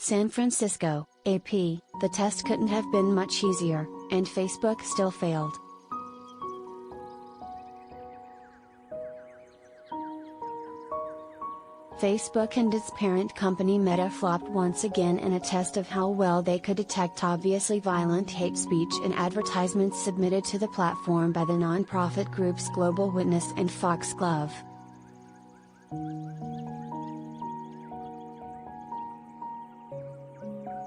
San Francisco, AP, the test couldn't have been much easier, and Facebook still failed. Facebook and its parent company Meta flopped once again in a test of how well they could detect obviously violent hate speech in advertisements submitted to the platform by the non-profit groups Global Witness and Foxglove.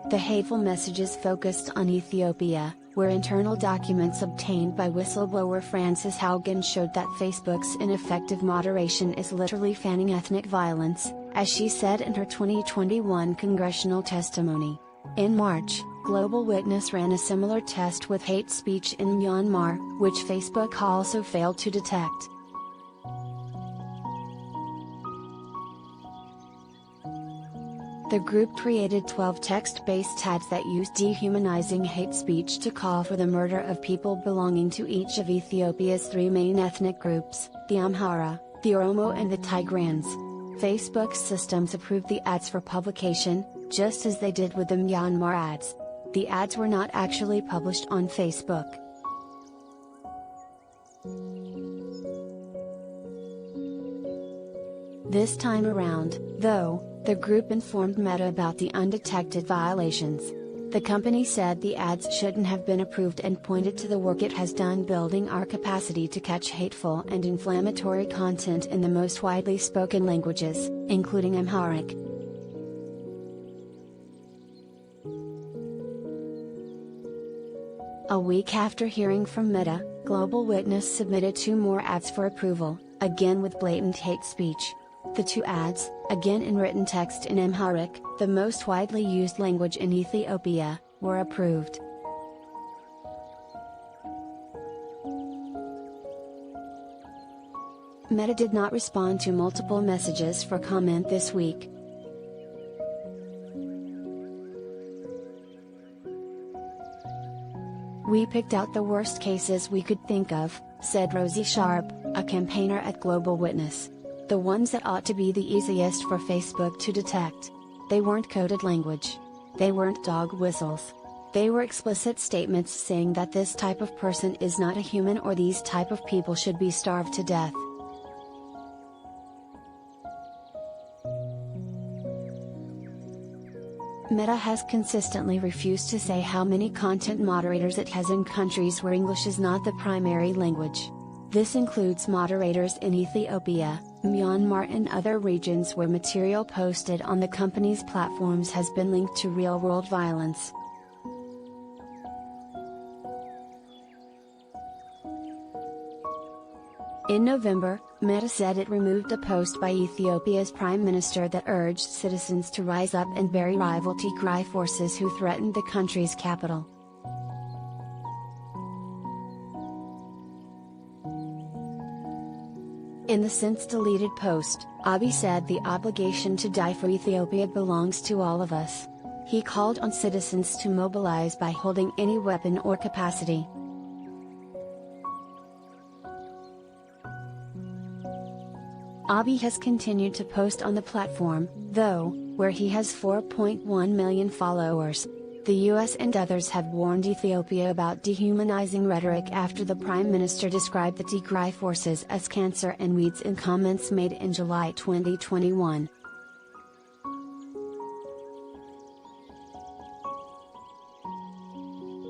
The hateful messages focused on Ethiopia, where internal documents obtained by whistleblower Frances Haugen showed that Facebook's ineffective moderation is literally fanning ethnic violence, as she said in her 2021 congressional testimony. In March, Global Witness ran a similar test with hate speech in Myanmar, which Facebook also failed to detect. The group created 12 text-based ads that used dehumanizing hate speech to call for the murder of people belonging to each of Ethiopia's three main ethnic groups, the Amhara, the Oromo and the Tigrans. Facebook's systems approved the ads for publication, just as they did with the Myanmar ads. The ads were not actually published on Facebook. This time around, though, the group informed Meta about the undetected violations. The company said the ads shouldn't have been approved and pointed to the work it has done building our capacity to catch hateful and inflammatory content in the most widely spoken languages, including Amharic. A week after hearing from Meta, Global Witness submitted 2 more ads for approval, again with blatant hate speech. The 2 ads, again in written text in Amharic, the most widely used language in Ethiopia, were approved. Meta did not respond to multiple messages for comment this week. "We picked out the worst cases we could think of," said Rosie Sharp, a campaigner at Global Witness. "The ones that ought to be the easiest for Facebook to detect. They weren't coded language. They weren't dog whistles. They were explicit statements saying that this type of person is not a human or these type of people should be starved to death." Meta has consistently refused to say how many content moderators it has in countries where English is not the primary language. This includes moderators in Ethiopia, Myanmar and other regions where material posted on the company's platforms has been linked to real-world violence. In November, Meta said it removed a post by Ethiopia's prime minister that urged citizens to rise up and bury rival Tigray forces who threatened the country's capital. In the since-deleted post, Abiy said the obligation to die for Ethiopia belongs to all of us. He called on citizens to mobilize by holding any weapon or capacity. Abiy has continued to post on the platform, though, where he has 4.1 million followers. The US and others have warned Ethiopia about dehumanizing rhetoric after the Prime Minister described the Tigray forces as cancer and weeds in comments made in July 2021.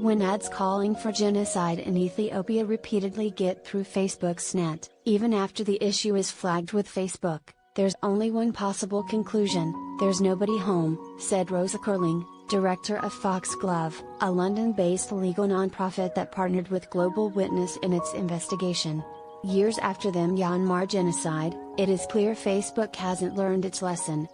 When ads calling for genocide in Ethiopia repeatedly get through Facebook's net, even after the issue is flagged with Facebook, there's only one possible conclusion: there's nobody home, said Rosa Curling, director of Foxglove, a London-based legal nonprofit that partnered with Global Witness in its investigation. Years after the Myanmar genocide, it is clear Facebook hasn't learned its lesson,